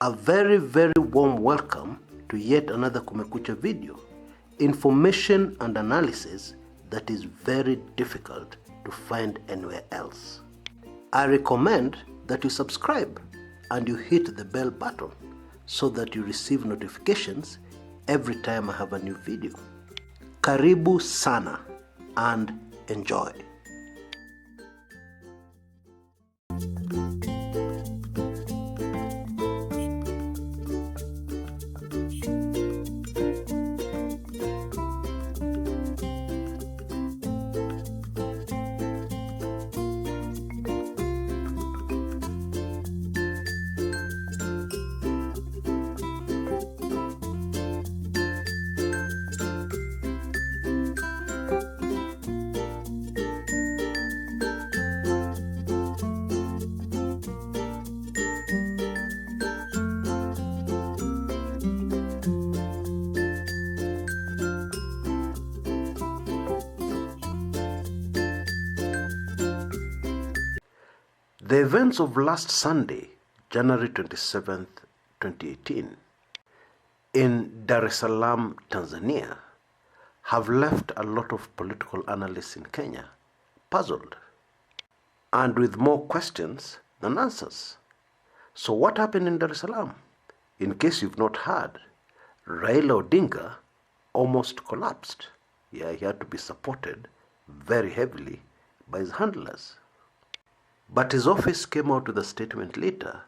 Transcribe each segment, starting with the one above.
A very, very warm welcome to yet another Kumekucha video. Information and analysis that is very difficult to find anywhere else. I recommend that you subscribe and you hit the bell button so that you receive notifications every time I have a new video. Karibu sana and enjoy. The events of last Sunday, January 27th, 2018, in Dar es Salaam, Tanzania, have left a lot of political analysts in Kenya puzzled and with more questions than answers. So what happened in Dar es Salaam? In case you've not heard, Raila Odinga almost collapsed. He had to be supported very heavily by his handlers. But his office came out with a statement later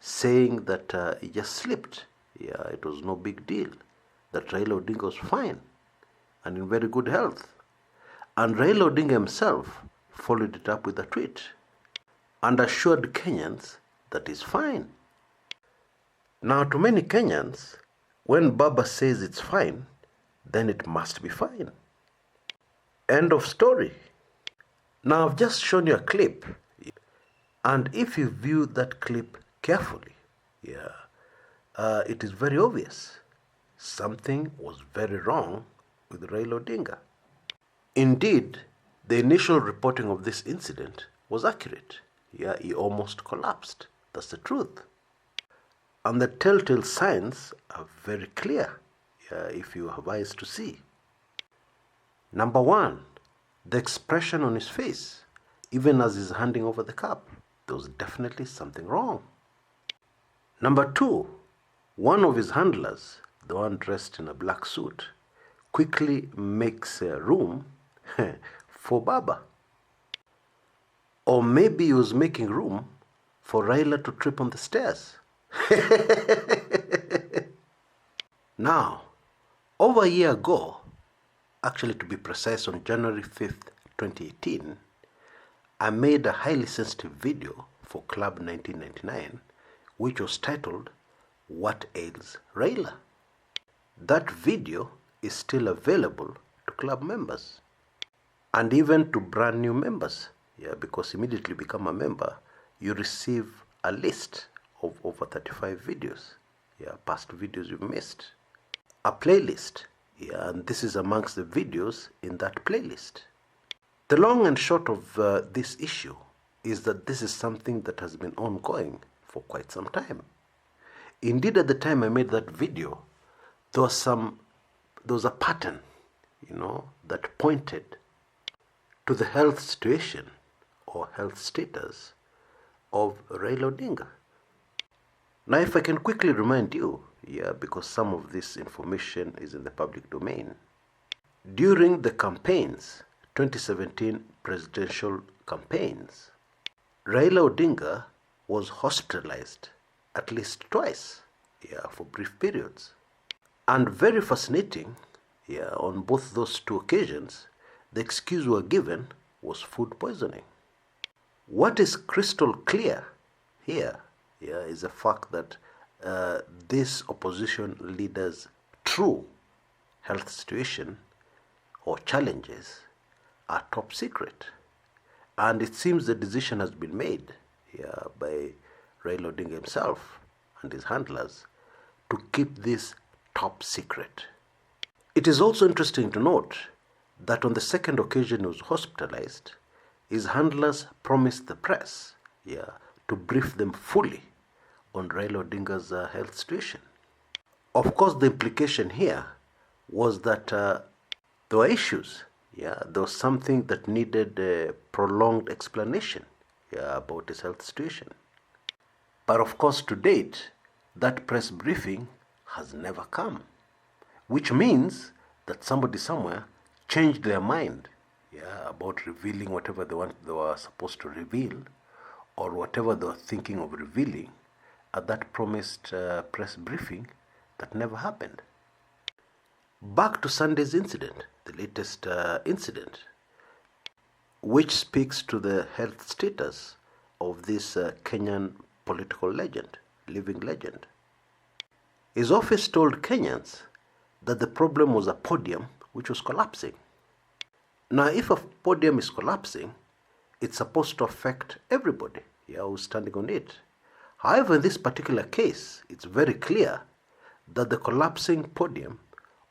saying that he just slipped. It was no big deal. That Raila Odinga was fine and in very good health. And Raila Odinga himself followed it up with a tweet and assured Kenyans that he's fine. Now, to many Kenyans, when Baba says it's fine, then it must be fine. End of story. Now, I've just shown you a clip. And if you view that clip carefully, it is very obvious. Something was very wrong with Raila Odinga. Indeed, the initial reporting of this incident was accurate. He almost collapsed. That's the truth. And the telltale signs are very clear, if you have eyes to see. Number one, the expression on his face, even as he's handing over the cup. There was definitely something wrong. Number two, one of his handlers, the one dressed in a black suit, quickly makes room for Baba. Or maybe he was making room for Raila to trip on the stairs. Now, over a year ago, actually to be precise on January 5th, 2018, I made a highly sensitive video for Club 1999 which was titled, What Ails Raila? That video is still available to club members and even to brand new members, because immediately you become a member, you receive a list of over 35 videos, past videos you've missed, a playlist, and this is amongst the videos in that playlist. The long and short of this issue is that this is something that has been ongoing for quite some time. Indeed, at the time I made that video, there was a pattern, that pointed to the health situation or health status of Raila Odinga. Now, if I can quickly remind you, because some of this information is in the public domain, during the campaigns, 2017 presidential campaigns, Raila Odinga was hospitalized at least twice, for brief periods. And very fascinating, on both those two occasions, the excuse were given was food poisoning. What is crystal clear here, is the fact that this opposition leader's true health situation or challenges are top secret. And it seems the decision has been made by Raila Odinga himself and his handlers to keep this top secret. It is also interesting to note that on the second occasion he was hospitalized, his handlers promised the press to brief them fully on Raila Odinga's health situation. Of course, the implication here was that there were issues. Yeah, there was something that needed a prolonged explanation, yeah, about his health situation. But of course, to date, that press briefing has never come, which means that somebody somewhere changed their mind, yeah, about revealing whatever they were supposed to reveal, or whatever they were thinking of revealing at that promised press briefing that never happened. Back to Sunday's incident, the latest incident, which speaks to the health status of this Kenyan political legend, living legend. His office told Kenyans that the problem was a podium which was collapsing. Now, if a podium is collapsing, it's supposed to affect everybody, yeah, who's standing on it. However, in this particular case, it's very clear that the collapsing podium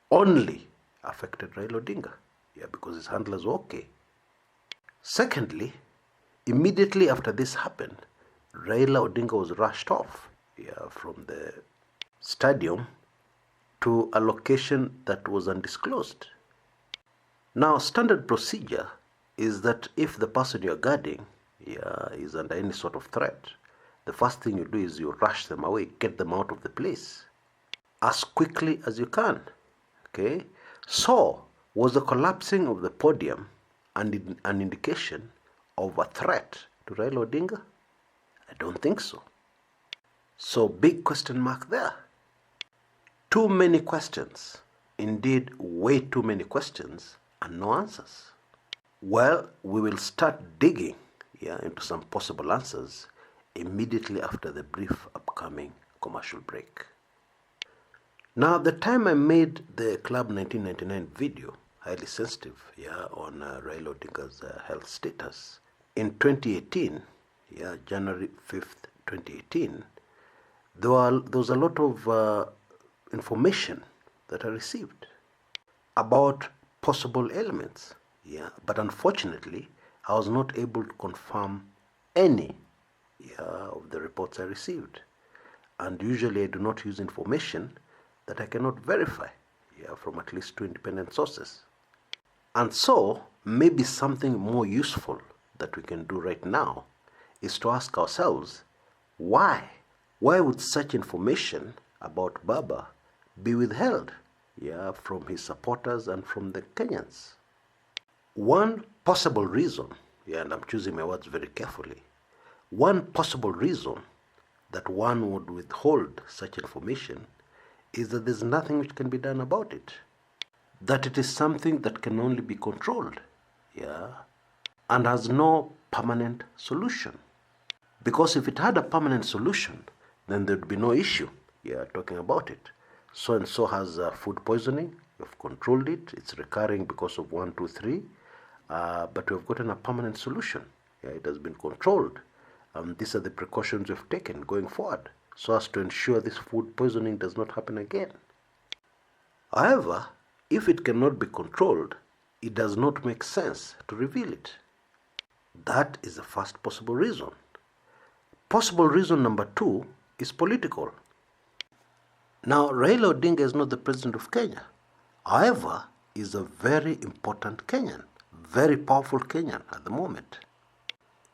only affected Raila Odinga, yeah, because his handlers were okay. Secondly, immediately after this happened, Raila Odinga was rushed off, yeah, from the stadium to a location that was undisclosed. Now, standard procedure is that if the person you're guarding, yeah, is under any sort of threat, the first thing you do is you rush them away, get them out of the place as quickly as you can. Okay? So, was the collapsing of the podium an indication of a threat to Raila Odinga? I don't think so. So, big question mark there. Too many questions. Indeed, way too many questions and no answers. Well, we will start digging, yeah, into some possible answers immediately after the brief upcoming commercial break. Now, the time I made the Club 1999 video, highly sensitive, yeah, on Raila Odinga's health status, in 2018, yeah, January 5th, 2018, there was a lot of information that I received about possible ailments, yeah, but unfortunately, I was not able to confirm any, yeah, of the reports I received. And usually I do not use information that I cannot verify, yeah, from at least 2 independent sources. And so, maybe something more useful that we can do right now is to ask ourselves, why? Why would such information about Baba be withheld, yeah, from his supporters and from the Kenyans? One possible reason, yeah, and I'm choosing my words very carefully, one possible reason that one would withhold such information is that there's nothing which can be done about it. That it is something that can only be controlled, yeah, and has no permanent solution. Because if it had a permanent solution, then there'd be no issue, yeah, talking about it. So and so has food poisoning, you've controlled it, it's recurring because of 1, 2, 3, but we've gotten a permanent solution. Yeah, it has been controlled. These are the precautions we've taken going forward, so as to ensure this food poisoning does not happen again. However, if it cannot be controlled, it does not make sense to reveal it. That is the first possible reason. Possible reason number 2 is political. Now, Raila Odinga is not the president of Kenya. However, he is a very important Kenyan, very powerful Kenyan at the moment.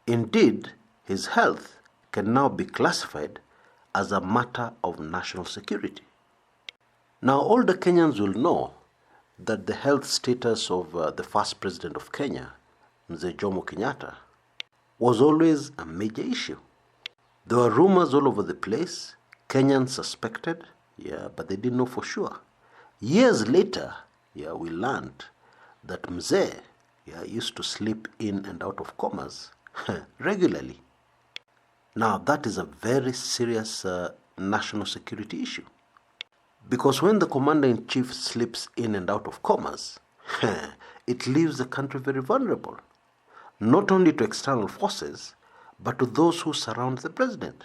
Indeed, his health can now be classified as a matter of national security. Now, all the Kenyans will know that the health status of the first president of Kenya, Mzee Jomo Kenyatta, was always a major issue. There were rumors all over the place. Kenyans suspected, yeah, but they didn't know for sure. Years later, yeah, we learned that Mzee, yeah, used to sleep in and out of comas regularly. Now, that is a very serious national security issue. Because when the commander-in-chief slips in and out of comas, it leaves the country very vulnerable, not only to external forces, but to those who surround the president.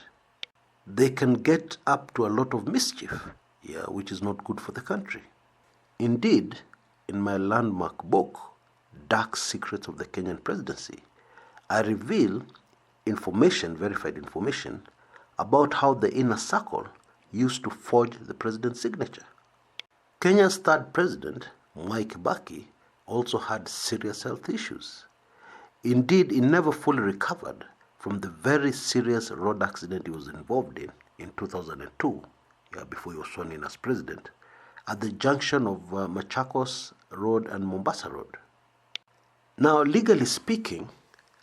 They can get up to a lot of mischief, yeah, which is not good for the country. Indeed, in my landmark book, Dark Secrets of the Kenyan Presidency, I reveal information, verified information, about how the inner circle used to forge the president's signature. Kenya's third president, Mwai Kibaki, also had serious health issues. Indeed, he never fully recovered from the very serious road accident he was involved in 2002, before he was sworn in as president, at the junction of Machakos Road and Mombasa Road. Now, legally speaking,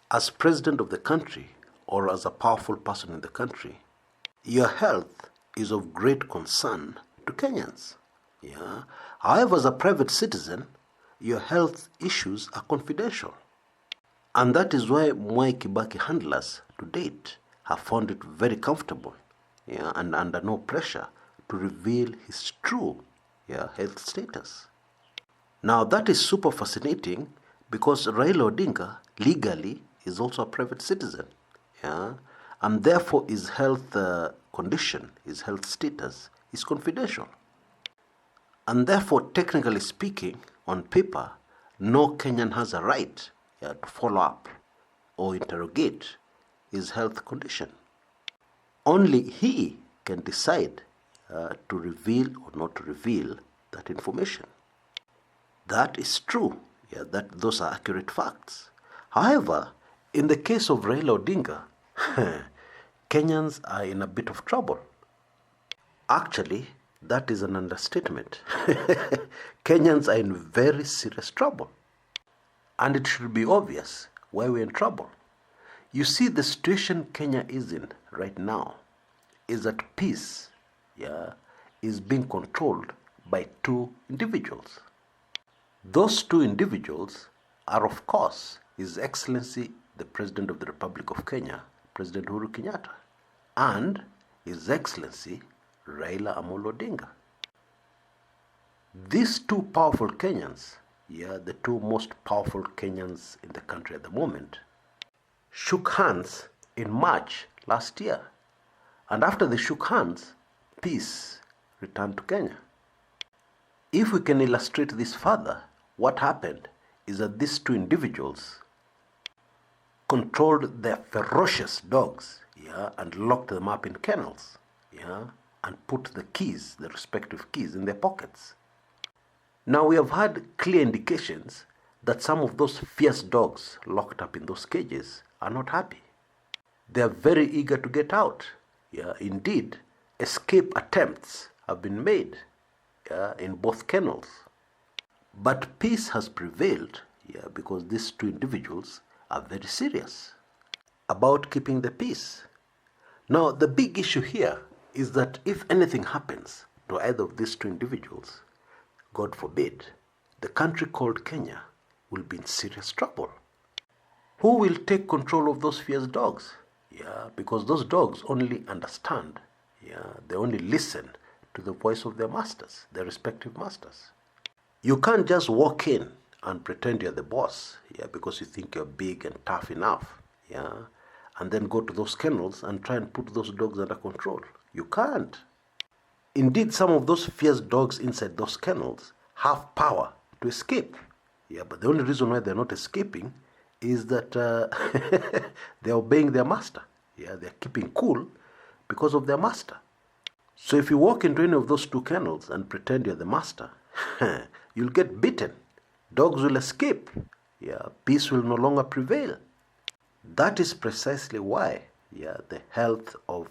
as president of the country or as a powerful person in the country, your health is of great concern to Kenyans. However, as a private citizen, your health issues are confidential. And that is why Mwai Kibaki handlers to date have found it very comfortable and under no pressure to reveal his true health status. Now that is super fascinating because Raila Odinga legally is also a private citizen, and therefore his health condition, his health status is confidential. And therefore, technically speaking, on paper, no Kenyan has a right to follow up or interrogate his health condition. Only he can decide to reveal or not to reveal that information. That is true. Those are accurate facts. However, in the case of Raila Odinga, Kenyans are in a bit of trouble. Actually, that is an understatement. Kenyans are in very serious trouble. And it should be obvious why we're in trouble. You see, the situation Kenya is in right now is that peace is being controlled by two individuals. Those two individuals are, of course, His Excellency, the President of the Republic of Kenya, President Uhuru Kenyatta, and His Excellency, Raila Odinga. These two powerful Kenyans, the two most powerful Kenyans in the country at the moment, shook hands in March last year. And after they shook hands, peace returned to Kenya. If we can illustrate this further, what happened is that these two individuals controlled their ferocious dogs, and locked them up in kennels, and put the keys, the respective keys, in their pockets. Now, we have had clear indications that some of those fierce dogs locked up in those cages are not happy. They are very eager to get out. Indeed, escape attempts have been made in both kennels. But peace has prevailed because these two individuals are very serious about keeping the peace. Now, the big issue here is that if anything happens to either of these two individuals, God forbid, the country called Kenya will be in serious trouble. Who will take control of those fierce dogs? Because those dogs only understand, they only listen to the voice of their masters, their respective masters. You can't just walk in and pretend you're the boss, because you think you're big and tough enough, and then go to those kennels and try and put those dogs under control. You can't. Indeed, some of those fierce dogs inside those kennels have power to escape. But the only reason why they're not escaping is that they're obeying their master. They're keeping cool because of their master. So if you walk into any of those two kennels and pretend you're the master, you'll get bitten. Dogs will escape. Peace will no longer prevail. That is precisely why the health of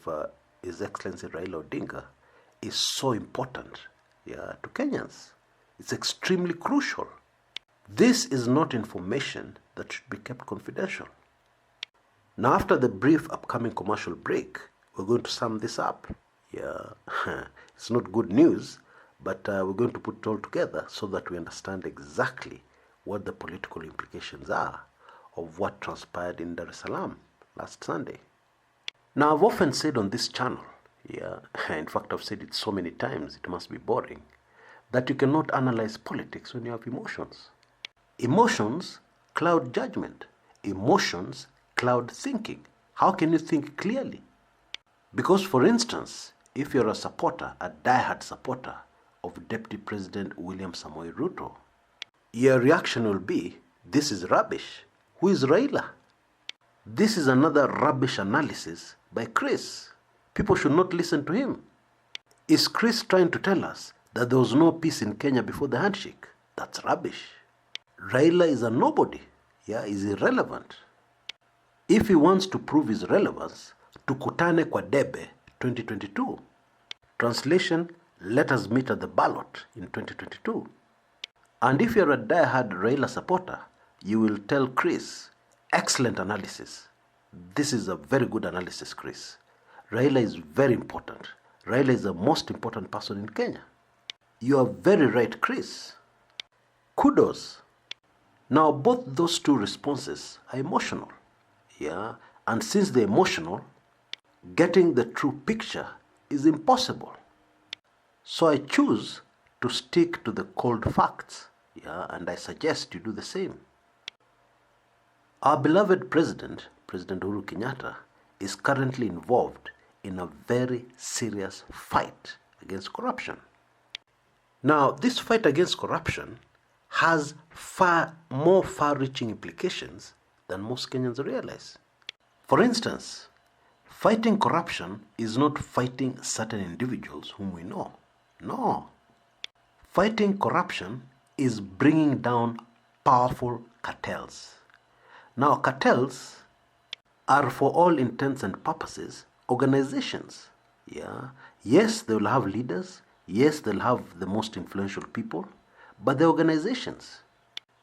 His Excellency Raila Odinga is so important to Kenyans. It's extremely crucial. This is not information that should be kept confidential. Now, after the brief upcoming commercial break, we're going to sum this up. It's not good news, but we're going to put it all together so that we understand exactly what the political implications are of what transpired in Dar es Salaam last Sunday. Now, I've often said on this channel, in fact, I've said it so many times, it must be boring, that you cannot analyze politics when you have emotions. Emotions cloud judgment. Emotions cloud thinking. How can you think clearly? Because, for instance, if you're a supporter, a diehard supporter of Deputy President William Samoei Ruto, your reaction will be, this is rubbish. Who is Raila? This is another rubbish analysis by Chris. People should not listen to him. Is Chris trying to tell us that there was no peace in Kenya before the handshake? That's rubbish. Raila is a nobody. Yeah, he's irrelevant. If he wants to prove his relevance, tukutane kwa debe 2022. Translation, let us meet at the ballot in 2022. And if you're a die-hard Raila supporter, you will tell Chris, excellent analysis. This is a very good analysis, Chris. Raila is very important. Raila is the most important person in Kenya. You are very right, Chris. Kudos. Now, both those two responses are emotional. Yeah, and since they're emotional, getting the true picture is impossible. So I choose to stick to the cold facts. Yeah, and I suggest you do the same. Our beloved President Uhuru Kenyatta, is currently involved in a very serious fight against corruption. Now, this fight against corruption has far more far-reaching implications than most Kenyans realize. For instance, fighting corruption is not fighting certain individuals whom we know. No. Fighting corruption is bringing down powerful cartels. Now, cartels are, for all intents and purposes, organizations. Yeah. Yes, they will have leaders. Yes, they'll have the most influential people, but they're organizations.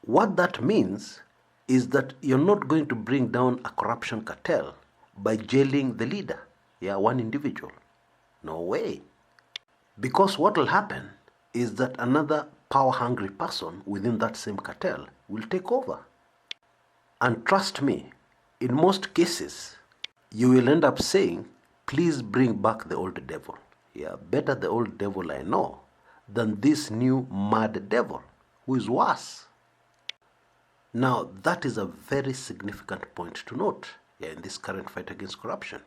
What that means is that you're not going to bring down a corruption cartel by jailing the leader, one individual. No way. Because what will happen is that another power-hungry person within that same cartel will take over. And trust me, in most cases, you will end up saying, please bring back the old devil. Better the old devil I know than this new mad devil, who is worse. Now, that is a very significant point to note in this current fight against corruption.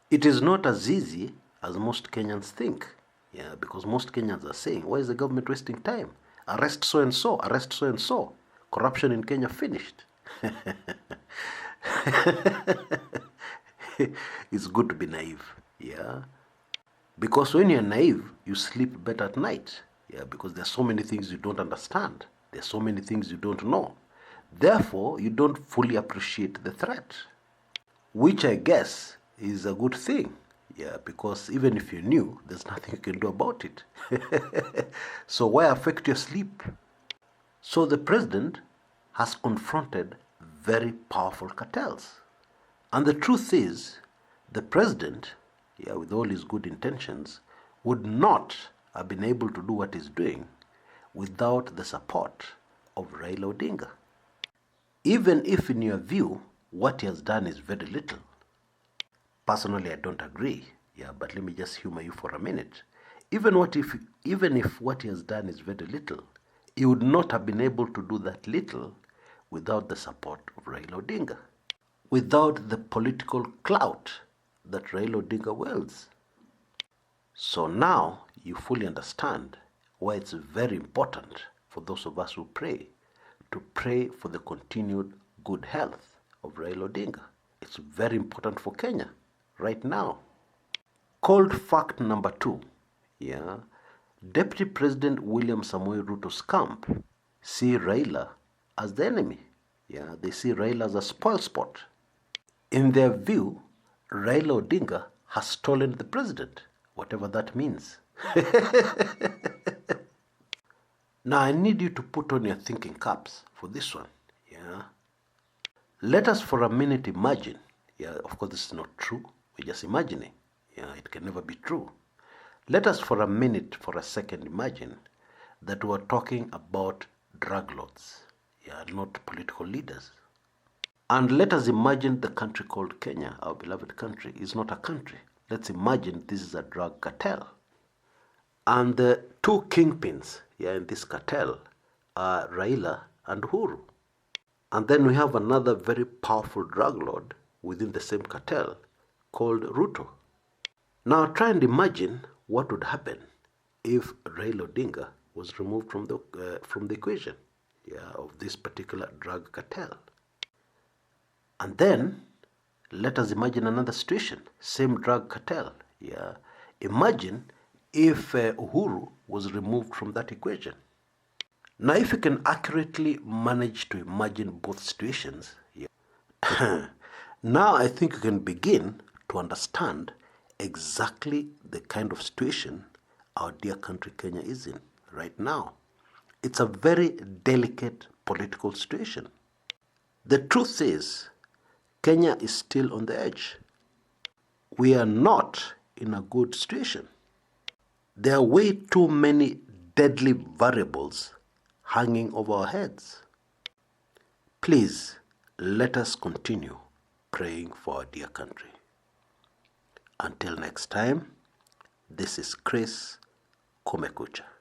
It is not as easy as most Kenyans think, because most Kenyans are saying, why is the government wasting time? Arrest so-and-so, arrest so-and-so. Corruption in Kenya finished. It's good to be naive, because when you're naive, you sleep better at night, because there's so many things you don't understand. There's so many things you don't know. Therefore, you don't fully appreciate the threat, which I guess is a good thing, because even if you knew, there's nothing you can do about it. So why affect your sleep? So the president has confronted very powerful cartels. And the truth is, the president, with all his good intentions, would not have been able to do what he's doing without the support of Raila Odinga. Even if in your view, what he has done is very little. Personally, I don't agree, but let me just humor you for a minute. Even if what he has done is very little, he would not have been able to do that little without the support of Raila Odinga, without the political clout that Raila Odinga wields. So now you fully understand why it's very important for those of us who pray to pray for the continued good health of Raila Odinga. It's very important for Kenya right now. Cold fact number 2, Deputy President William Samoei Ruto's camp see Raila as the enemy. They see Raila as a spoilsport. In their view, Raila Odinga has stolen the president, whatever that means. Now, I need you to put on your thinking caps for this one. Let us for a minute imagine. Of course, this is not true. We're just imagining. It can never be true. Let us for a second imagine that we're talking about drug lords, not political leaders. And let us imagine the country called Kenya, our beloved country, is not a country. Let's imagine this is a drug cartel. And the two kingpins in this cartel are Raila and Uhuru. And then we have another very powerful drug lord within the same cartel called Ruto. Now try and imagine what would happen if Raila Odinga was removed from the equation of this particular drug cartel. And then let us imagine another situation, same drug cartel. Yeah, imagine if Uhuru was removed from that equation. Now, if you can accurately manage to imagine both situations, yeah, now I think you can begin to understand exactly the kind of situation our dear country Kenya is in right now. It's a very delicate political situation. The truth is, Kenya is still on the edge. We are not in a good situation. There are way too many deadly variables hanging over our heads. Please, let us continue praying for our dear country. Until next time, this is Chris Kumekucha.